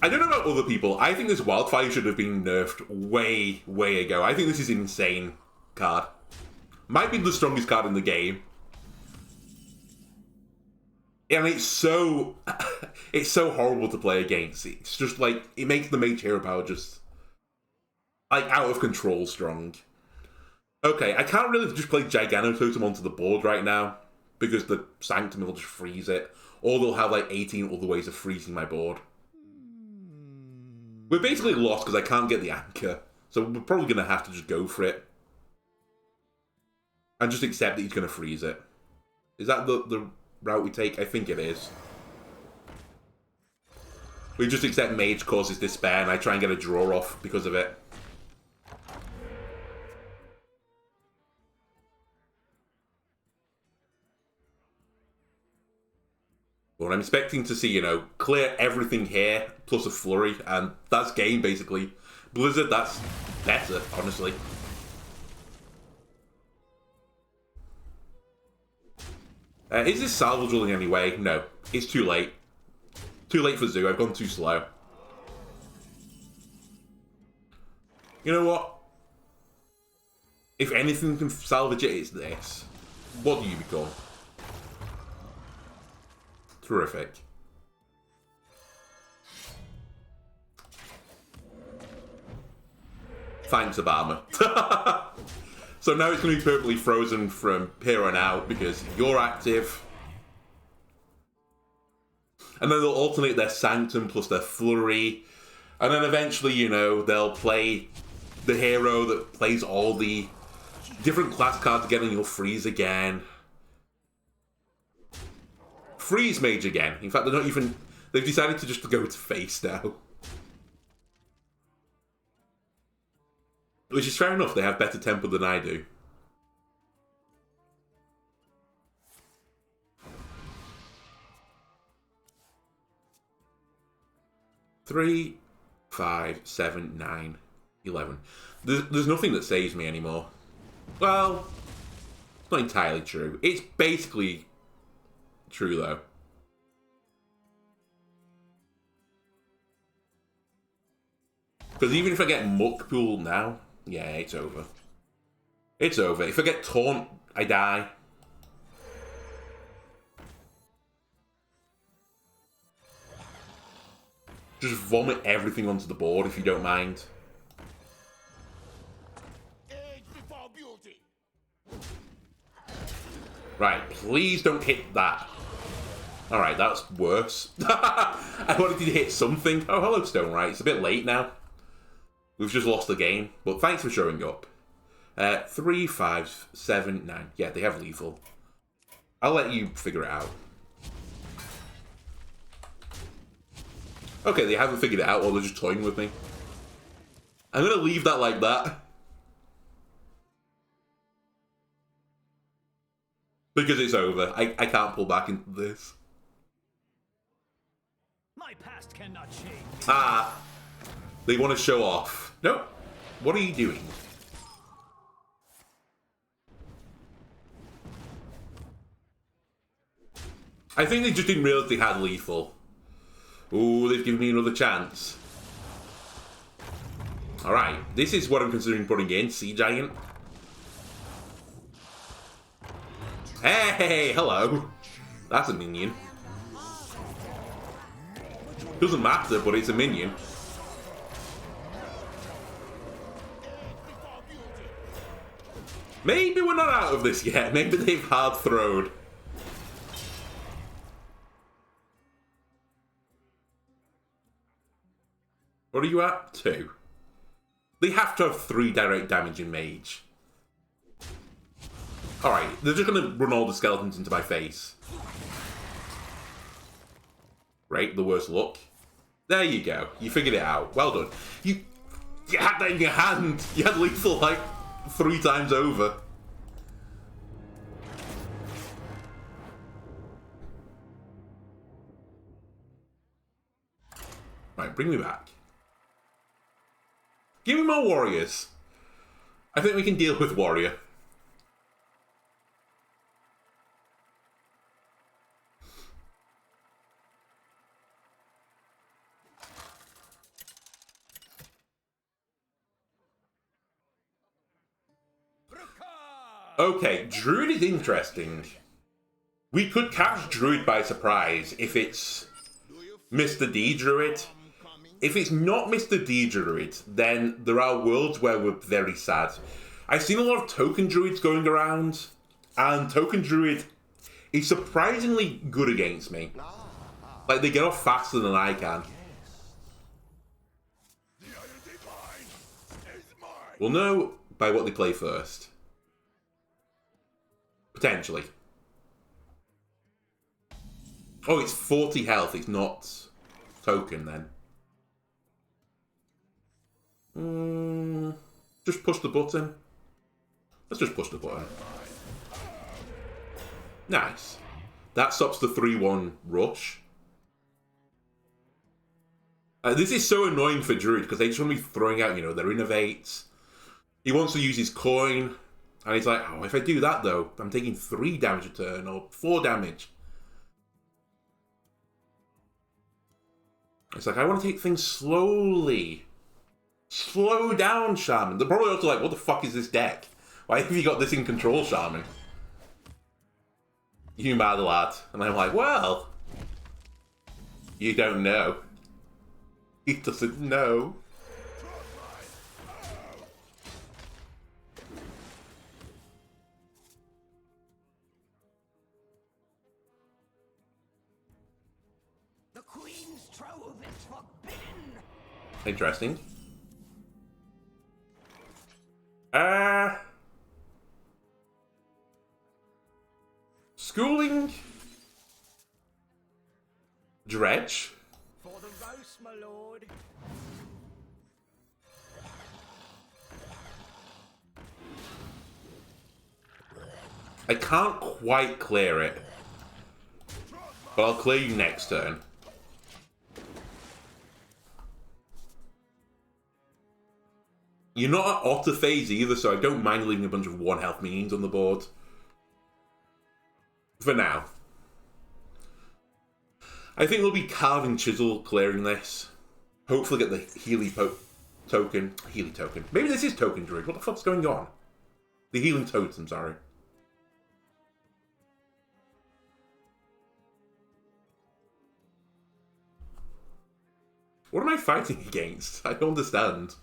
I don't know about other people. I think this Wildfire should have been nerfed way, way ago. I think this is an insane card. Might be the strongest card in the game. And it's so... it's so horrible to play against. It's just like... it makes the Mage Hero power just... like, out of control strong. Okay, I can't really just play Giganototem onto the board right now. Because the Sanctum will just freeze it. Or they'll have, like, 18 other ways of freezing my board. We're basically lost because I can't get the Anchor. So we're probably going to have to just go for it. And just accept that he's going to freeze it. Is that the route we take? I think it is. We just accept Mage causes despair and I try and get a draw off because of it. Well, I'm expecting to see, you know, clear everything here, plus a flurry, and that's game, basically. Blizzard, that's better, honestly. Is this salvageable in any way? No. It's too late. Too late for Zoo. I've gone too slow. You know what? If anything can salvage it, it's this. What do you become? Terrific. Thanks, Obama. So now it's going to be permanently frozen from here on out because you're active. And then they'll alternate their Sanctum plus their Flurry. And then eventually, you know, they'll play the hero that plays all the different class cards again, and you'll freeze again. Freeze Mage again. In fact, they've decided to just go to face now. Which is fair enough, they have better tempo than I do. Three, 5, 7, 9, 11. There's nothing that saves me anymore. Well, it's not entirely true. It's basically true, though. Because even if I get Muck Pool now, yeah, it's over. It's over. If I get Taunt, I die. Just vomit everything onto the board if you don't mind. Age before beauty. Right, please don't hit that. Alright, that's worse. I wanted to hit something. Oh, hello, Stone. Right, it's a bit late now. We've just lost the game, but thanks for showing up. 3, 5, 7, 9. Yeah, they have lethal. I'll let you figure it out. Okay, they haven't figured it out, or they're just toying with me. I'm gonna leave that like that. Because it's over. I can't pull back into this. My past cannot change. Ah. They want to show off. No. What are you doing? I think they just didn't realize they had lethal. Ooh, they've given me another chance. Alright, this is what I'm considering putting in. Sea Giant. Hey, hello. That's a minion. Doesn't matter, but it's a minion. Maybe we're not out of this yet. Maybe they've hard throwed. What are you at? 2. They have to have 3 direct damage in Mage. Alright, they're just going to run all the skeletons into my face. Right, the worst luck. There you go. You figured it out. Well done. You had that in your hand. You had lethal like 3 times over. Right, bring me back. Give me more warriors. I think we can deal with warrior. Okay, Druid is interesting. We could catch Druid by surprise if it's Mr. D Druid. If it's not Mr. D Druid, then there are worlds where we're very sad. I've seen a lot of Token Druids going around, and Token Druid is surprisingly good against me. Like, they get off faster than I can. We'll know by what they play first. Potentially. Oh, it's 40 health, it's not token then. Just push the button. Let's just push the button. Nice. That stops the 3-1 rush. This is so annoying for Druid because they just want to be throwing out, you know, their innovates. He wants to use his coin. And he's like, oh, if I do that though, I'm taking 3 damage a turn or 4 damage. It's like, I want to take things slowly. Slow down, Shaman. They're probably also like, what the fuck is this deck? Why have you got this in control, Shaman? You mad lad. And I'm like, well, you don't know. He doesn't know. Interesting. Schooling. Dredge. For the roast, my lord. I can't quite clear it. But I'll clear you next turn. You're not at otter phase either, so I don't mind leaving a bunch of 1 health minions on the board. For now. I think we'll be carving chisel clearing this. Hopefully get the Healy token. Healy token. Maybe this is token druid. What the fuck's going on? The healing totem, sorry. What am I fighting against? I don't understand.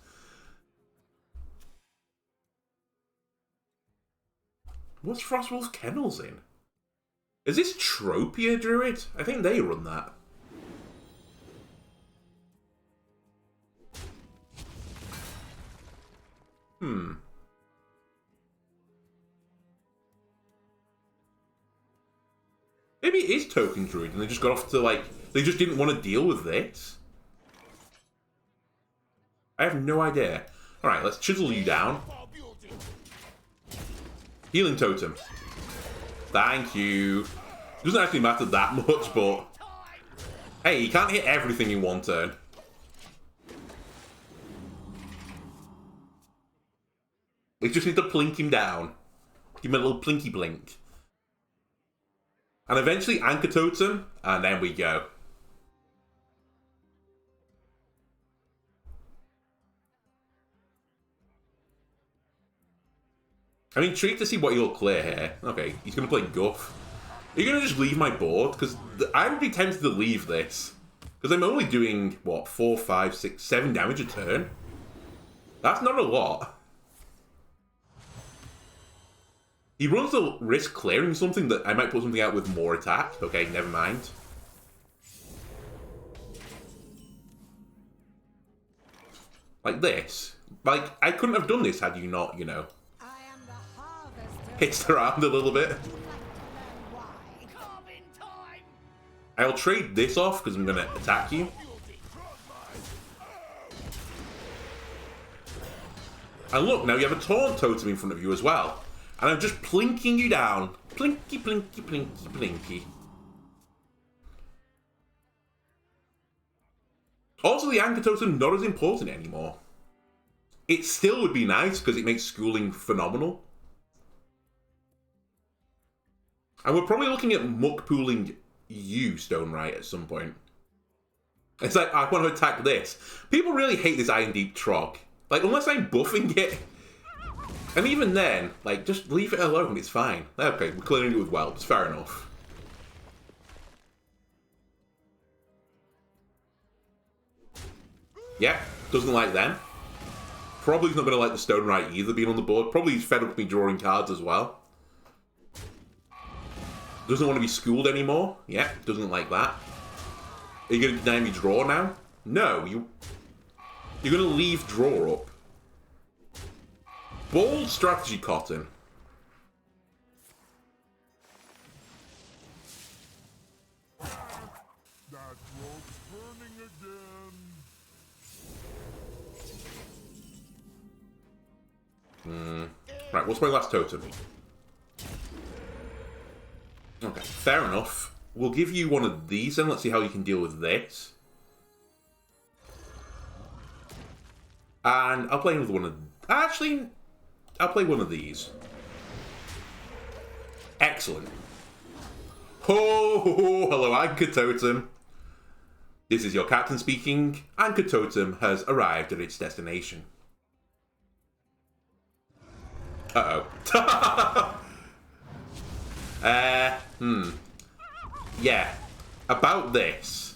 What's Frostwolf's Kennels in? Is this Tropia Druid? I think they run that. Maybe it is Token Druid and they just got off to like... They just didn't want to deal with this. I have no idea. Alright, let's chisel you down. Healing Totem. Thank you. Doesn't actually matter that much, but... Hey, you can't hit everything in one turn. We just need to plink him down. Give him a little plinky blink. And eventually Anchor Totem, and then we go. I'm intrigued to see what he'll clear here. Okay, he's going to play Guff. Are you going to just leave my board? Because I would be tempted to leave this. Because I'm only doing, what, 4, 5, 6, 7 damage a turn? That's not a lot. He runs the risk clearing something that I might put something out with more attack. Okay, never mind. Like this. Like, I couldn't have done this had you not, you know, hitched around a little bit. I'll trade this off because I'm going to attack you. And look, now you have a Taunt Totem in front of you as well. And I'm just plinking you down. Plinky, plinky, plinky, plinky. Also, the Anchor Totem not as important anymore. It still would be nice because it makes schooling phenomenal. And we're probably looking at muck pooling you, Stone Right, at some point. It's like, I want to attack this. People really hate this Iron Deep Trog. Like, unless I'm buffing it. And even then, like, just leave it alone, it's fine. Okay, we're clearing it with whelps, fair enough. Yeah, doesn't like them. Probably not going to like the Stone Right either being on the board. Probably he's fed up with me drawing cards as well. Doesn't want to be schooled anymore. Yeah, doesn't like that. Are you going to deny me draw now? No, you're going to leave draw up. Bold strategy, Cotton. That rope's burning again. Right, what's my last totem? Okay, fair enough. We'll give you one of these and let's see how you can deal with this. And I'll play with one of... Actually, I'll play one of these. Excellent. Ho, ho, ho, hello, Anchor Totem. This is your captain speaking. Anchor Totem has arrived at its destination. Uh-oh. Yeah. About this.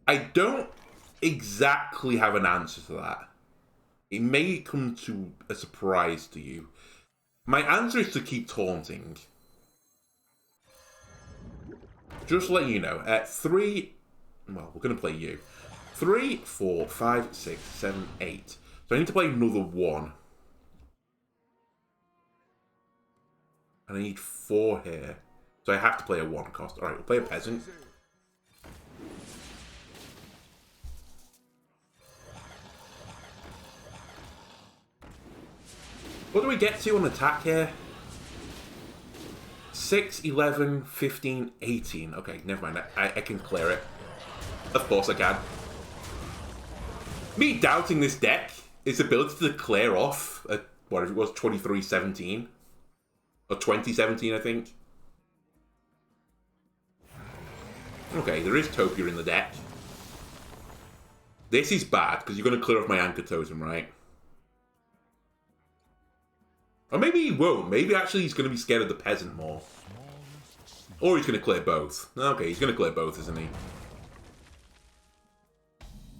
I don't exactly have an answer to that. It may come to a surprise to you. My answer is to keep taunting. Just to let you know, at 3... Well, we're going to play you. 3, 4, 5, 6, 7, 8. So I need to play another 1. And I need 4 here. So I have to play a 1 cost. Alright, we'll play a peasant. What do we get to on attack here? 6, 11, 15, 18. Okay, never mind. I can clear it. Of course I can. Me doubting this deck, its ability to clear off at, whatever it was, 23-17. Or 2017, I think. Okay, there is Topia in the deck. This is bad, because you're going to clear off my Anchor Totem, right? Or maybe he won't. Maybe actually he's going to be scared of the Peasant more. Or he's going to clear both. Okay, he's going to clear both, isn't he?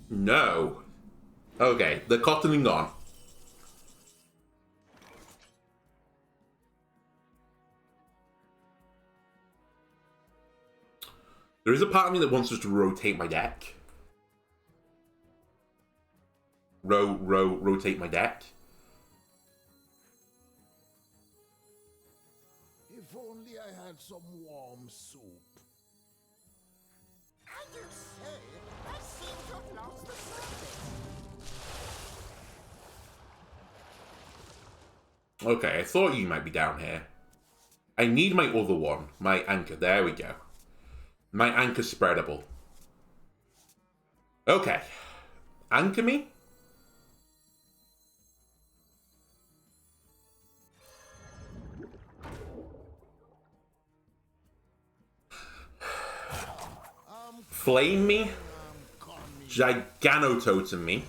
No. Okay, they're cottoning on. There is a part of me that wants us to rotate my deck. Rotate my deck. If only I had some warm soup. I do say, I seem to have lost the surface. Okay, I thought you might be down here. I need my other one. My anchor. There we go. My anchor spreadable. Okay. Anchor me? Flame me? Giganototem me?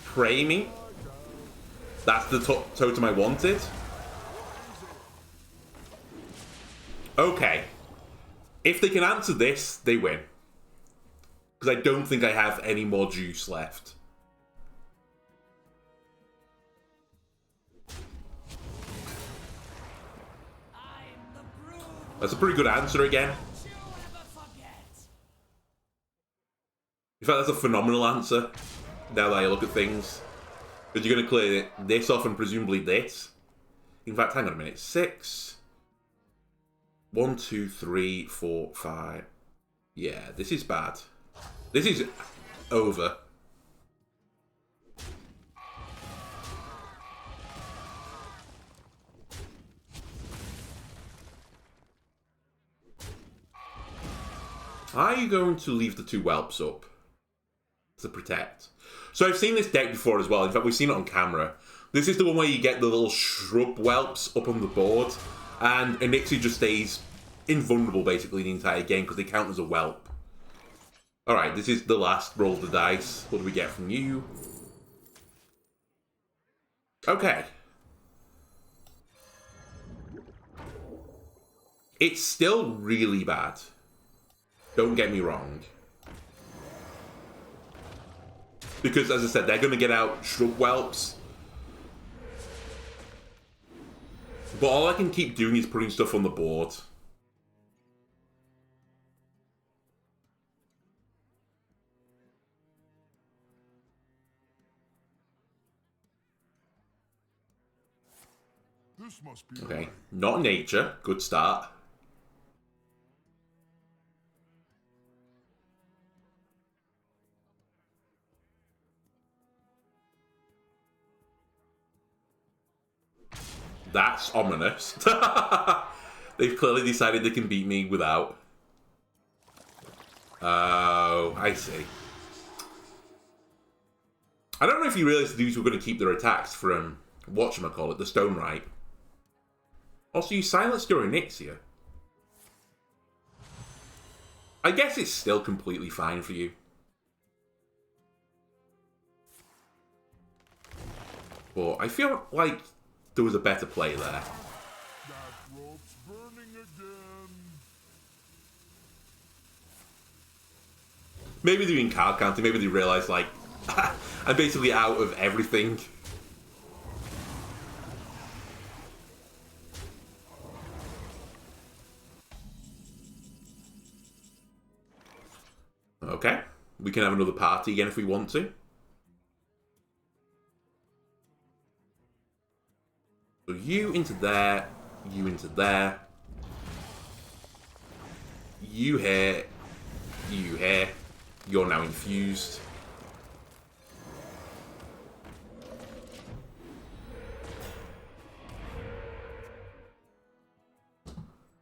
Pray me? That's the totem I wanted? Okay. If they can answer this, they win. Because I don't think I have any more juice left. That's a pretty good answer again. In fact, that's a phenomenal answer. Now that I look at things. Because you're going to clear this off and presumably this. In fact, hang on a minute. 6... 1, 2, 3, 4, 5. Yeah, this is bad. This is over. Are you going to leave the 2 whelps up to protect? So I've seen this deck before as well. In fact, we've seen it on camera. This is the one where you get the little shrub whelps up on the board. And Elixir just stays invulnerable basically the entire game because they count as a whelp. Alright, this is the last roll of the dice. What do we get from you? Okay. It's still really bad. Don't get me wrong. Because, as I said, they're going to get out shrub whelps. But all I can keep doing is putting stuff on the board. This must be Okay, not nature. Good start. That's ominous. They've clearly decided they can beat me without. Oh, I see. I don't know if you realised these were going to keep their attacks from, whatchamacallit, the Stone Right. Also, you silenced your Onyxia. I guess it's still completely fine for you. But I feel like there was a better play there. that rope's burning again. Maybe they're doing card counting, maybe they realise, like, I'm basically out of everything. Okay. We can have another party again if we want to. So you into there, you into there. You here, you here. You're now infused.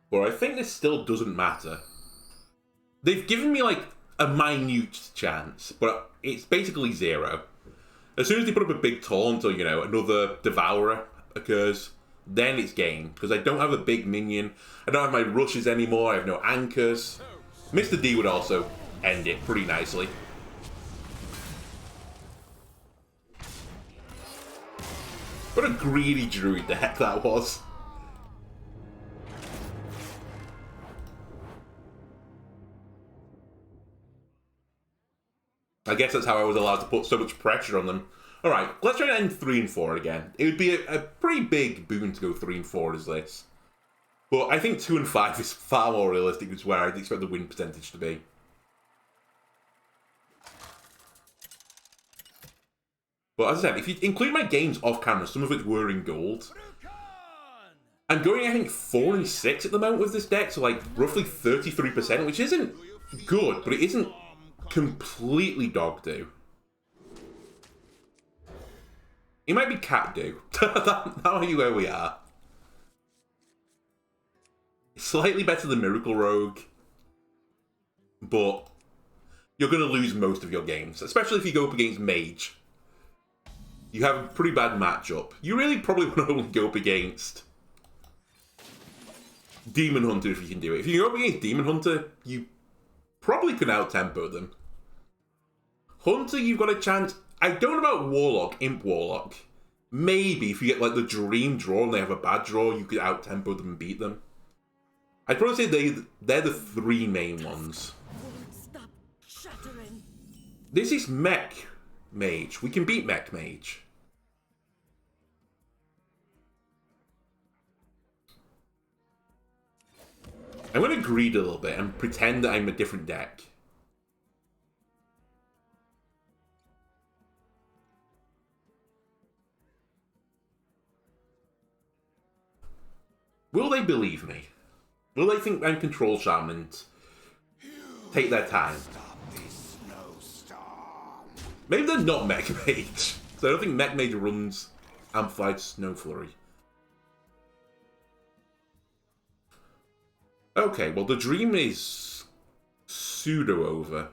But I think this still doesn't matter. They've given me like a minute chance, but it's basically 0. As soon as they put up a big taunt or, you know, another Devourer occurs, then it's game. Because I don't have a big minion, I don't have my rushes anymore, I have no anchors. Mr. D would also end it pretty nicely. What a greedy druid the heck that was. I guess that's how I was allowed to put so much pressure on them. Alright, let's try to end 3 and 4 again. It would be a pretty big boon to go 3 and 4 as this. But I think 2 and 5 is far more realistic, which is where I'd expect the win percentage to be. But as I said, if you include my games off camera, some of which were in gold, I'm going, I think, 4 and 6 at the moment with this deck, so like roughly 33%, which isn't good, but it isn't completely dog do. It might be cat do. That might be where we are. Slightly better than Miracle Rogue, but you're going to lose most of your games, especially if you go up against Mage. You have a pretty bad matchup. You really probably want to only go up against Demon Hunter if you can do it. If you go up against Demon Hunter, you probably can out-tempo them. Hunter, you've got a chance. I don't know about Warlock, Imp Warlock. Maybe if you get like the dream draw and they have a bad draw, you could out-tempo them and beat them. I'd probably say they're the 3 main ones. Stop shattering. This is Mech Mage. We can beat Mech Mage. I'm going to greed a little bit and pretend that I'm a different deck. Will they believe me? Will they think I'm Control Shaman and take their time? Maybe they're not Mech Mage. So I don't think Mech Mage runs Amplified Snow Flurry. Okay, well the dream is pseudo over.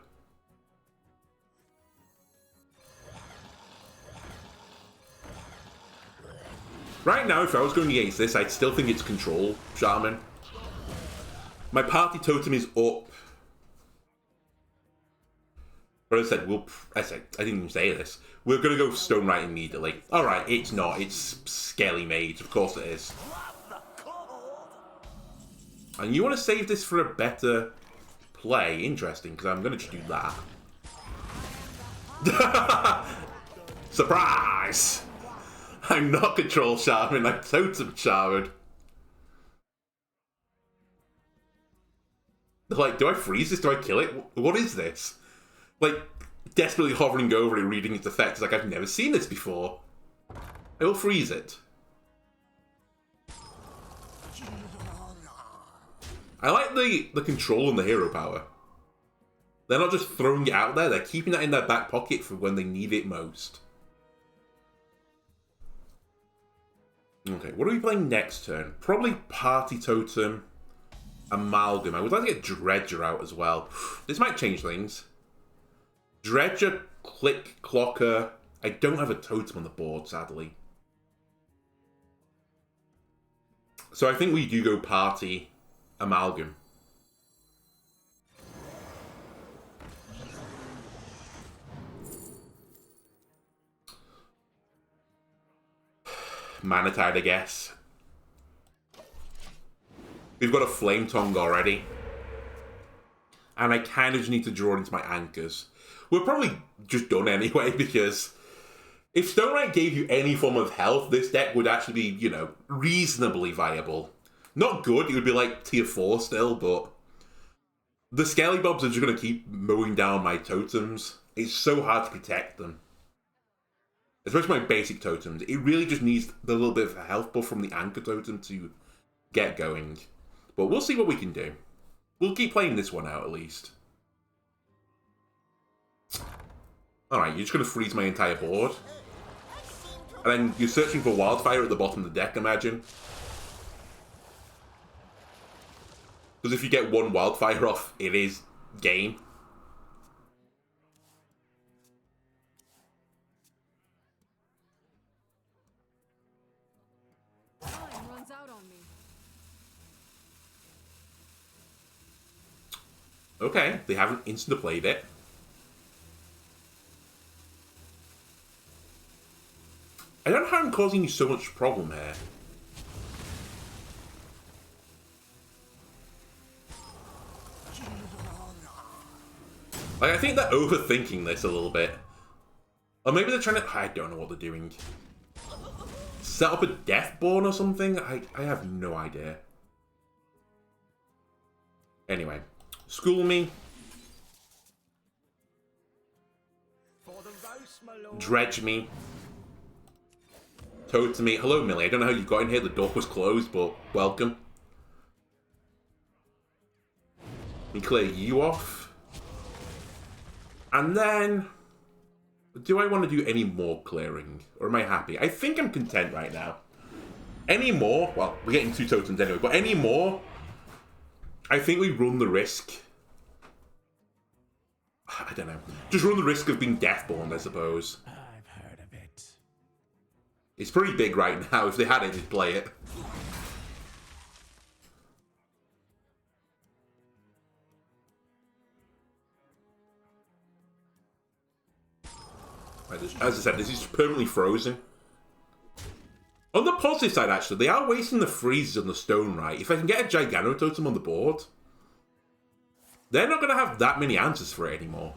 Right now, if I was going against this, I'd still think it's Control Shaman. My party totem is up. But as I said, I didn't even say this. We're going to go Stone Right immediately. Alright, it's not. It's Skelly Mage. Of course it is. And you want to save this for a better play. Interesting, because I'm going to just do that. Surprise! I'm not Control Shaman, I'm Totem Shaman. Like, do I freeze this? Do I kill it? What is this? Like, desperately hovering over it, reading its effects. Like, I've never seen this before. I will freeze it. I like the control and the hero power. They're not just throwing it out there, they're keeping that in their back pocket for when they need it most. Okay, what are we playing next turn? Probably Party Totem, Amalgam. I would like to get Dredger out as well. This might change things. Dredger, Click, Clocker. I don't have a totem on the board, sadly. So I think we do go Party, Amalgam. Mana Tide, I guess. We've got a Flame Tongue already. And I kind of just need to draw into my anchors. We're probably just done anyway, because if Stone Right gave you any form of health, this deck would actually be, you know, reasonably viable. Not good, it would be like tier 4 still, but The scaly bobs are just going to keep mowing down my totems. It's so hard to protect them. Especially my basic totems. It really just needs the little bit of a health buff from the anchor totem to get going. But we'll see what we can do. We'll keep playing this one out at least. Alright, you're just going to freeze my entire board. And then you're searching for wildfire at the bottom of the deck, imagine. Because if you get one wildfire off, it is game. Time runs out on me. Okay, they haven't insta-played it. I don't know how I'm causing you so much problem here. Like, I think they're overthinking this a little bit. Or maybe they're trying to... I don't know what they're doing. Set up a Deathborn or something? I have no idea. Anyway. School me. Dredge me. Toad to me. Hello, Millie. I don't know how you got in here. The door was closed, but welcome. Let me clear you off. And then... do I want to do any more clearing? Or am I happy? I think I'm content right now. Any more? Well, we're getting 2 totems anyway. But any more? I think we run the risk... I don't know. Just run the risk of being Deathborn, I suppose. I've heard of it. It's pretty big right now. If they had it, they'd play it. As I said, this is permanently frozen. On the positive side, actually, they are wasting the freezes on the stone, right? If I can get a Giganototem on the board, they're not going to have that many answers for it anymore.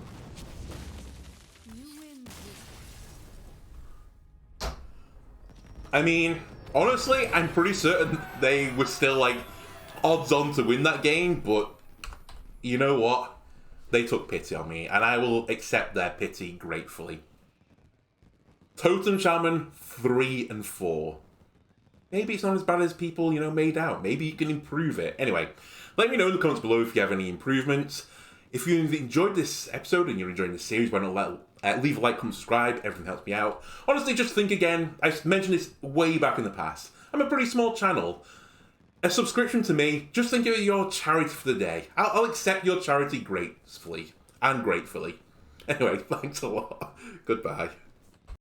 I mean, honestly, I'm pretty certain they were still, like, odds on to win that game, but you know what? They took pity on me, and I will accept their pity gratefully. Totem Shaman 3 and 4. Maybe it's not as bad as people, you know, made out. Maybe you can improve it. Anyway, let me know in the comments below if you have any improvements. If you enjoyed this episode and you're enjoying this series, why not leave a like, comment, subscribe. Everything helps me out. Honestly, just think again. I mentioned this way back in the past. I'm a pretty small channel. A subscription to me, just think of it your charity for the day. I'll accept your charity gracefully and gratefully. Anyway, thanks a lot. Goodbye.